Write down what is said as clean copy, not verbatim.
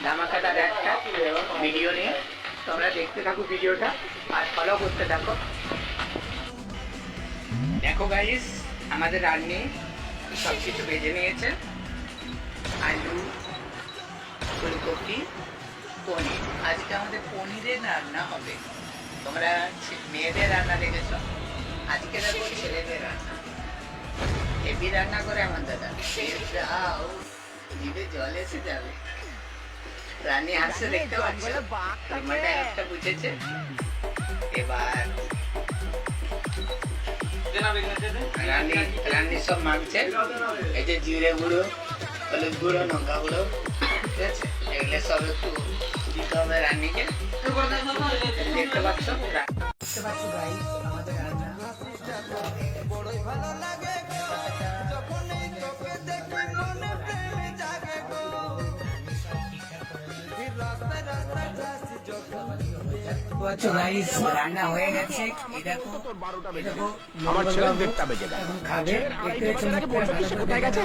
ধামাকাদার একটা ভিডিও নিয়ে। তোমরা দেখতে থাকো ভিডিওটা আর ফলো করতে থাকো। দেখো গাইস, আমাদের রান্নি সব কিছু ভেজে নিয়েছে। আলু, ফুলকপি, পনির। আজকে আমাদের পনিরের রান্না হবে। তোমরা মেয়েদের রান্না দেখেছো, আজকে দেখো ছেলেদের রান্না। হেভি রান্না করে আমার দাদা, জিভে জল এসে যাবে। রানী হাসছে, দেখতে পাচ্ছ, একটা বুঝেছে। এবার রানী সব মাখছে। এই যে জিরে গুঁড়ো, হলুদ গুঁড়ো, লঙ্কা গুঁড়ো, ঠিক আছে, এগুলো সব একটু দিতে হবে রানীকে। দেখতে পাচ্ছ, দেখতে পাচ্ছ গাইস, আমাদের রান্না রান্না হয়ে গেছে। আমার ছেলে 1:30 বেজে গেল। এখন খাবে। কোথায় গেছে?